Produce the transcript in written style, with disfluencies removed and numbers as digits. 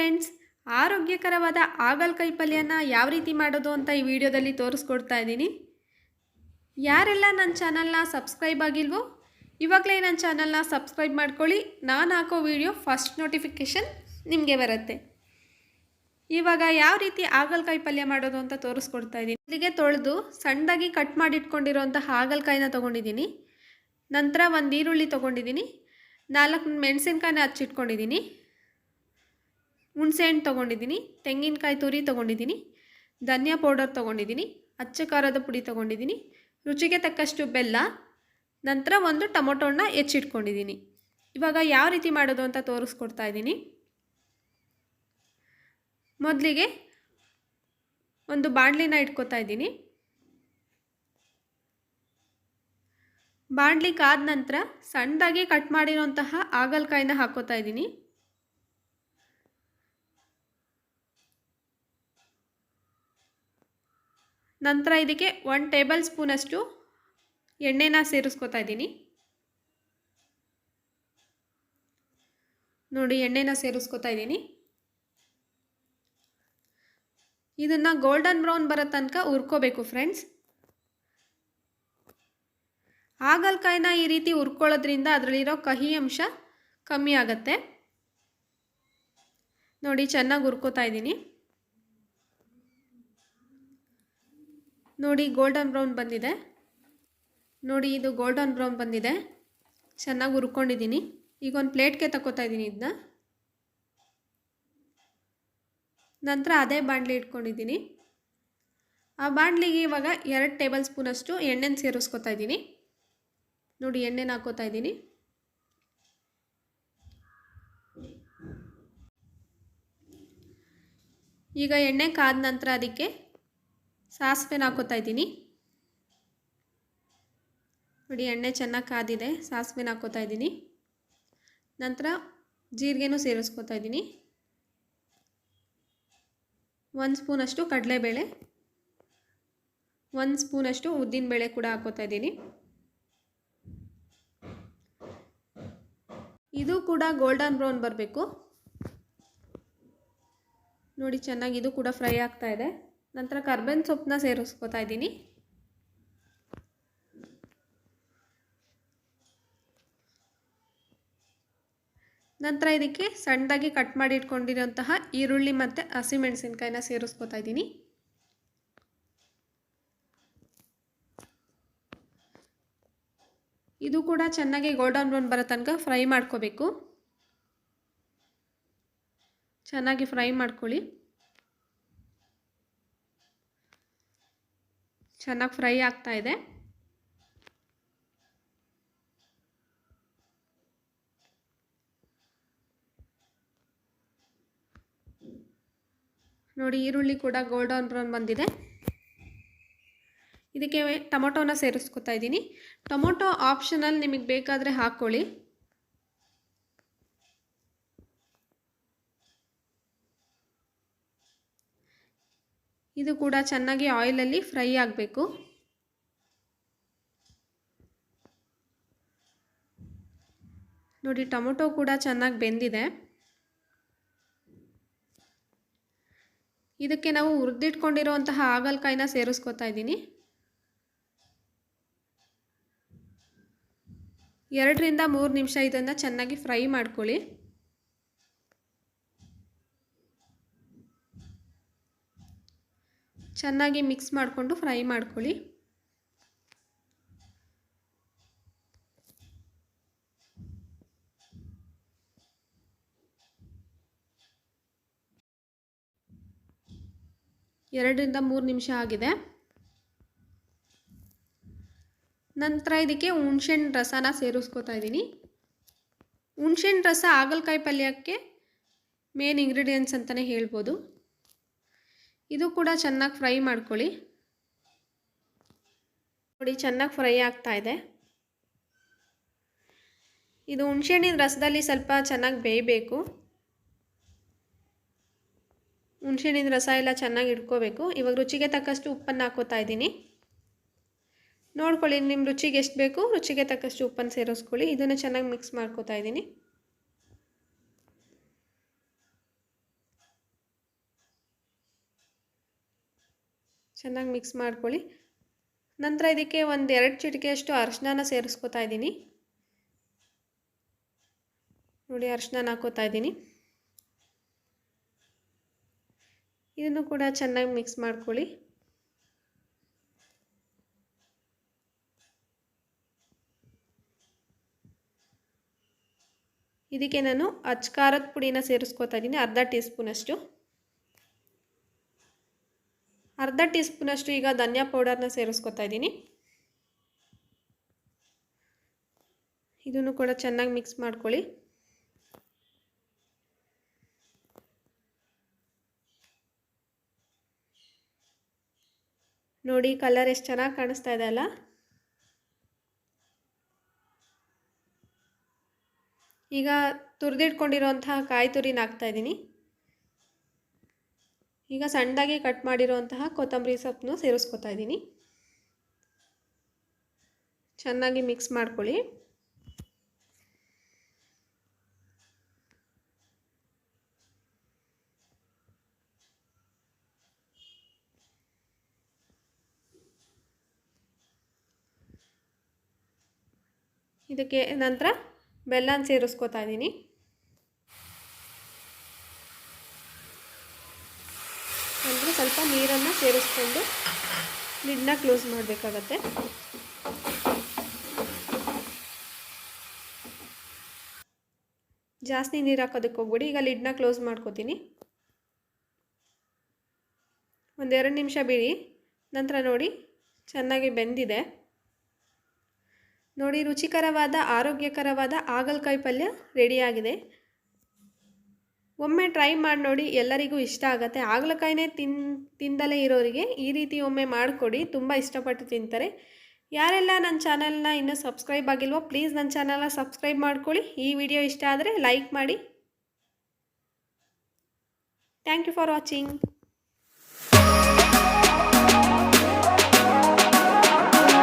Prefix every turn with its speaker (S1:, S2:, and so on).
S1: Friends, ಆರೋಗ್ಯಕರವಾದ ಹಾಗಲಕಾಯಿ ಪಲ್ಯನ ಯಾವ ರೀತಿ ಮಾಡೋದು ಅಂತ ಈ ವಿಡಿಯೋದಲ್ಲಿ ತೋರಿಸ್ಕೊಡ್ತಾ ಇದ್ದೀನಿ. ಯಾರೆಲ್ಲ ನನ್ನ ಚಾನಲ್ನ ಸಬ್ಸ್ಕ್ರೈಬ್ ಆಗಿಲ್ವೋ ಇವಾಗಲೇ ನನ್ನ ಚಾನಲ್ನ ಸಬ್ಸ್ಕ್ರೈಬ್ ಮಾಡ್ಕೊಳ್ಳಿ. ನಾನು ಹಾಕೋ ವಿಡಿಯೋ ಫಸ್ಟ್ ನೋಟಿಫಿಕೇಷನ್ ನಿಮಗೆ ಬರುತ್ತೆ. ಇವಾಗ ಯಾವ ರೀತಿ ಹಾಗಲಕಾಯಿ ಪಲ್ಯ ಮಾಡೋದು ಅಂತ ತೋರಿಸ್ಕೊಡ್ತಾ ಇದ್ದೀನಿ. ಇಲ್ಲಿಗೆ ತೊಳೆದು ಸಣ್ಣದಾಗಿ ಕಟ್ ಮಾಡಿಟ್ಕೊಂಡಿರೋಂಥ ಹಾಗಲಕಾಯಿನ ತೊಗೊಂಡಿದ್ದೀನಿ. ನಂತರ ಒಂದು ಈರುಳ್ಳಿ ತೊಗೊಂಡಿದ್ದೀನಿ, 4 ಮೆಣಸಿನ್ಕಾಯಿನ ಹಚ್ಚಿಟ್ಕೊಂಡಿದ್ದೀನಿ, ಹುಣಸೆಹಣ್ಣು ತೊಗೊಂಡಿದ್ದೀನಿ, ತೆಂಗಿನಕಾಯಿ ತುರಿ ತೊಗೊಂಡಿದ್ದೀನಿ, ಧನಿಯಾ ಪೌಡರ್ ತೊಗೊಂಡಿದ್ದೀನಿ, ಅಚ್ಚ ಖಾರದ ಪುಡಿ ತೊಗೊಂಡಿದ್ದೀನಿ, ರುಚಿಗೆ ತಕ್ಕಷ್ಟು ಬೆಲ್ಲ, ನಂತರ ಒಂದು ಟೊಮೊಟೊನ ಹೆಚ್ಚಿಟ್ಕೊಂಡಿದ್ದೀನಿ. ಇವಾಗ ಯಾವ ರೀತಿ ಮಾಡೋದು ಅಂತ ತೋರಿಸ್ಕೊಡ್ತಾ ಇದ್ದೀನಿ. ಮೊದಲಿಗೆ ಒಂದು ಬಾಣಲಿನ ಇಟ್ಕೊತಾ ಇದ್ದೀನಿ. ಬಾಣಲಿ ಕಾದ ನಂತರ ಸಣ್ಣದಾಗಿ ಕಟ್ ಮಾಡಿರೋಂತಹ ಹಾಗಲಕಾಯಿನ ಹಾಕೋತಾ ಇದ್ದೀನಿ. ನಂತರ ಇದಕ್ಕೆ 1 ಟೇಬಲ್ ಸ್ಪೂನಷ್ಟು ಎಣ್ಣೆನ ಸೇರಿಸ್ಕೊತಾ ಇದ್ದೀನಿ. ನೋಡಿ, ಎಣ್ಣೆನ ಸೇರಿಸ್ಕೊತಾ ಇದ್ದೀನಿ. ಇದನ್ನು ಗೋಲ್ಡನ್ ಬ್ರೌನ್ ಬರೋ ತನಕ ಹುರ್ಕೋಬೇಕು ಫ್ರೆಂಡ್ಸ್. ಹಾಗಲಕಾಯಿನ ಈ ರೀತಿ ಹುರ್ಕೊಳ್ಳೋದ್ರಿಂದ ಅದರಲ್ಲಿರೋ ಕಹಿ ಅಂಶ ಕಮ್ಮಿ ಆಗುತ್ತೆ. ನೋಡಿ, ಚೆನ್ನಾಗಿ ಹುರ್ಕೋತಾ ಇದ್ದೀನಿ. ನೋಡಿ, ಗೋಲ್ಡನ್ ಬ್ರೌನ್ ಬಂದಿದೆ. ನೋಡಿ, ಇದು ಗೋಲ್ಡನ್ ಬ್ರೌನ್ ಬಂದಿದೆ. ಚೆನ್ನಾಗಿ ಹುರ್ಕೊಂಡಿದ್ದೀನಿ. ಈಗ ಒಂದು ಪ್ಲೇಟ್ಗೆ ತಗೋತಾ ಇದ್ದೀನಿ ಇದನ್ನ. ನಂತರ ಅದೇ ಬಾಣಲಿ ಇಟ್ಕೊಂಡಿದ್ದೀನಿ. ಆ ಬಾಣಲಿಗೆ ಇವಾಗ 2 ಟೇಬಲ್ ಸ್ಪೂನಷ್ಟು ಎಣ್ಣೆನ ಸೇರಿಸ್ಕೊತಾ ಇದ್ದೀನಿ. ನೋಡಿ, ಎಣ್ಣೆನ ಹಾಕೋತಾ ಇದ್ದೀನಿ. ಈಗ ಎಣ್ಣೆ ಕಾದ ನಂತರ ಅದಕ್ಕೆ ಸಾಸಿವೆನ ಹಾಕೋತಾ ಇದ್ದೀನಿ. ನೋಡಿ, ಎಣ್ಣೆ ಚೆನ್ನಾಗಿ ಕಾದಿದೆ. ಸಾಸಿವೆನ ಹಾಕೋತಾ ಇದ್ದೀನಿ. ನಂತರ ಜೀರಿಗೆನೂ ಸೇರಿಸ್ಕೊತಾ ಇದ್ದೀನಿ. 1 ಸ್ಪೂನಷ್ಟು ಕಡಲೆಬೇಳೆ, 1 ಸ್ಪೂನಷ್ಟು ಉದ್ದಿನಬೇಳೆ ಕೂಡ ಹಾಕೋತಾ ಇದ್ದೀನಿ. ಇದು ಕೂಡ ಗೋಲ್ಡನ್ ಬ್ರೌನ್ ಬರಬೇಕು. ನೋಡಿ, ಚೆನ್ನಾಗಿ ಇದು ಕೂಡ ಫ್ರೈ ಆಗ್ತಾ ಇದೆ. ನಂತರ ಕರ್ಬೇವಿನ ಸೊಪ್ಪನ್ನ ಸೇರಿಸ್ಕೊತಾ ಇದ್ದೀನಿ. ನಂತರ ಇದಕ್ಕೆ ಸಣ್ಣದಾಗಿ ಕಟ್ ಮಾಡಿ ಇಟ್ಕೊಂಡಿರೋಂತಹ ಈರುಳ್ಳಿ ಮತ್ತು ಹಸಿಮೆಣಸಿನ್ಕಾಯಿನ ಸೇರಿಸ್ಕೊತಾ ಇದ್ದೀನಿ. ಇದು ಕೂಡ ಚೆನ್ನಾಗಿ ಗೋಲ್ಡನ್ ಬ್ರೌನ್ ಬರೋ ತನಕ ಫ್ರೈ ಮಾಡ್ಕೋಬೇಕು. ಚೆನ್ನಾಗಿ ಫ್ರೈ ಮಾಡ್ಕೊಳ್ಳಿ. ಚೆನ್ನಾಗಿ ಫ್ರೈ ಆಗ್ತಾ ಇದೆ. ನೋಡಿ, ಈರುಳ್ಳಿ ಕೂಡ ಗೋಲ್ಡನ್ ಬ್ರೌನ್ ಬಂದಿದೆ. ಇದಕ್ಕೆ ಟೊಮೊಟೊನ ಸೇರಿಸ್ಕೊತಾ ಇದ್ದೀನಿ. ಟೊಮೊಟೊ ಆಪ್ಷನಲ್, ನಿಮಗೆ ಬೇಕಾದರೆ ಹಾಕ್ಕೊಳ್ಳಿ. ಇದು ಕೂಡ ಚೆನ್ನಾಗಿ ಆಯಿಲಲ್ಲಿ ಫ್ರೈ ಆಗಬೇಕು. ನೋಡಿ, ಟೊಮೊಟೊ ಕೂಡ ಚೆನ್ನಾಗಿ ಬೆಂದಿದೆ. ಇದಕ್ಕೆ ನಾವು ಹುರಿದಿಟ್ಕೊಂಡಿರುವಂತಹ ಹಾಗಲಕಾಯಿನ ಸೇರಿಸ್ಕೊತಾ ಇದ್ದೀನಿ. 2 ರಿಂದ 3 ನಿಮಿಷ ಇದನ್ನು ಚೆನ್ನಾಗಿ ಫ್ರೈ ಮಾಡ್ಕೊಳ್ಳಿ. ಚೆನ್ನಾಗಿ ಮಿಕ್ಸ್ ಮಾಡಿಕೊಂಡು ಫ್ರೈ ಮಾಡ್ಕೊಳ್ಳಿ. ಎರಡರಿಂದ 3 ನಿಮಿಷ ಆಗಿದೆ. ನಂತರ ಇದಕ್ಕೆ ಹುಣಸೆಹಣ್ಣು ರಸನ ಸೇರಿಸ್ಕೊತಾ ಇದ್ದೀನಿ. ಹುಣಸೆಹಣ್ಣು ರಸ ಹಾಗಲಕಾಯಿ ಪಲ್ಯಕ್ಕೆ ಮೇನ್ ಇಂಗ್ರೀಡಿಯೆಂಟ್ಸ್ ಅಂತಲೇ ಹೇಳ್ಬೋದು. ಇದು ಕೂಡ ಚೆನ್ನಾಗಿ ಫ್ರೈ ಮಾಡ್ಕೊಳ್ಳಿ. ನೋಡಿ, ಚೆನ್ನಾಗಿ ಫ್ರೈ ಆಗ್ತಾ ಇದೆ. ಇದು ಹುಣಸೆಹಣ್ಣಿನ ರಸದಲ್ಲಿ ಸ್ವಲ್ಪ ಚೆನ್ನಾಗಿ ಬೇಯಬೇಕು. ಹುಣಸೆಹಣ್ಣಿನ ರಸ ಎಲ್ಲ ಚೆನ್ನಾಗಿ ಇಟ್ಕೋಬೇಕು. ಇವಾಗ ರುಚಿಗೆ ತಕ್ಕಷ್ಟು ಉಪ್ಪನ್ನು ಹಾಕೋತಾ ಇದ್ದೀನಿ. ನೋಡ್ಕೊಳ್ಳಿ, ನಿಮ್ಮ ರುಚಿಗೆ ಎಷ್ಟು ಬೇಕು ರುಚಿಗೆ ತಕ್ಕಷ್ಟು ಉಪ್ಪನ್ನು ಸೇರಿಸ್ಕೊಳ್ಳಿ. ಇದನ್ನು ಚೆನ್ನಾಗಿ ಮಿಕ್ಸ್ ಮಾಡ್ಕೋತಾ ಇದ್ದೀನಿ. ಚೆನ್ನಾಗಿ ಮಿಕ್ಸ್ ಮಾಡ್ಕೊಳ್ಳಿ. ನಂತರ ಇದಕ್ಕೆ ಒಂದು 2 ಚಿಟಿಕೆಯಷ್ಟು ಅರಿಶಿನ ಸೇರಿಸ್ಕೊತಾ ಇದ್ದೀನಿ. ನೋಡಿ, ಅರಿಶಿನ ಹಾಕೋತಾ ಇದ್ದೀನಿ. ಇದನ್ನು ಕೂಡ ಚೆನ್ನಾಗಿ ಮಿಕ್ಸ್ ಮಾಡ್ಕೊಳ್ಳಿ. ಇದಕ್ಕೆ ನಾನು ಖಾರದ ಪುಡಿನ ಸೇರಿಸ್ಕೊತಾ ಇದ್ದೀನಿ, ಅರ್ಧ ಟೀ ಸ್ಪೂನಷ್ಟು. ಅರ್ಧ ಟೀ ಸ್ಪೂನಷ್ಟು ಈಗ ಧನಿಯಾ ಪೌಡರ್ನ ಸೇರಿಸ್ಕೊತಾ ಇದ್ದೀನಿ. ಇದನ್ನು ಕೂಡ ಚೆನ್ನಾಗಿ ಮಿಕ್ಸ್ ಮಾಡ್ಕೊಳ್ಳಿ. ನೋಡಿ, ಕಲರ್ ಎಷ್ಟು ಚೆನ್ನಾಗಿ ಕಾಣಿಸ್ತಾ ಇದೆ ಅಲ್ಲ. ಈಗ ತುರಿದಿಟ್ಕೊಂಡಿರೋಂತಹ ಕಾಯಿ ತುರಿನ ಹಾಕ್ತಾಯಿದ್ದೀನಿ. ಈಗ ಸಣ್ಣದಾಗಿ ಕಟ್ ಮಾಡಿರೋಂತಹ ಕೊತ್ತಂಬರಿ ಸೊಪ್ಪನ್ನು ಸೇರಿಸ್ಕೊತಾ ಇದ್ದೀನಿ. ಚೆನ್ನಾಗಿ ಮಿಕ್ಸ್ ಮಾಡ್ಕೊಳ್ಳಿ. ಇದಕ್ಕೆ ನಂತರ ಬೆಲ್ಲನ ಸೇರಿಸ್ಕೊತಾ ಇದ್ದೀನಿ. ಅಂದರೆ ಸ್ವಲ್ಪ ನೀರನ್ನು ಸೇರಿಸ್ಕೊಂಡು ಲಿಡ್ನ ಕ್ಲೋಸ್ ಮಾಡಬೇಕಾಗತ್ತೆ. ಜಾಸ್ತಿ ನೀರು ಹಾಕೋದಕ್ಕೆ ಹೋಗ್ಬಿಡಿ. ಈಗ ಲಿಡ್ನ ಕ್ಲೋಸ್ ಮಾಡ್ಕೋತೀನಿ. 1-2 ನಿಮಿಷ ಬಿಡಿ. ನಂತರ ನೋಡಿ, ಚೆನ್ನಾಗಿ ಬೆಂದಿದೆ. ನೋಡಿ, ರುಚಿಕರವಾದ ಆರೋಗ್ಯಕರವಾದ ಹಾಗಲಕಾಯಿ ಪಲ್ಯ ರೆಡಿಯಾಗಿದೆ. ಒಮ್ಮೆ ಟ್ರೈ ಮಾಡಿ ನೋಡಿ, ಎಲ್ಲರಿಗೂ ಇಷ್ಟ ಆಗುತ್ತೆ. ಹಾಗಲಕಾಯಿನೇ ತಿಂದಲೇ ಇರೋರಿಗೆ ಈ ರೀತಿ ಒಮ್ಮೆ ಮಾಡಿಕೊಡಿ, ತುಂಬ ಇಷ್ಟಪಟ್ಟು ತಿಂತಾರೆ. ಯಾರೆಲ್ಲ ನನ್ನ ಚಾನಲ್ನ ಇನ್ನೂ ಸಬ್ಸ್ಕ್ರೈಬ್ ಆಗಿಲ್ವೋ ಪ್ಲೀಸ್ ನನ್ನ ಚಾನಲ್ನ ಸಬ್ಸ್ಕ್ರೈಬ್ ಮಾಡ್ಕೊಳ್ಳಿ. ಈ ವಿಡಿಯೋ ಇಷ್ಟ ಆದರೆ ಲೈಕ್ ಮಾಡಿ. Thank you for watching.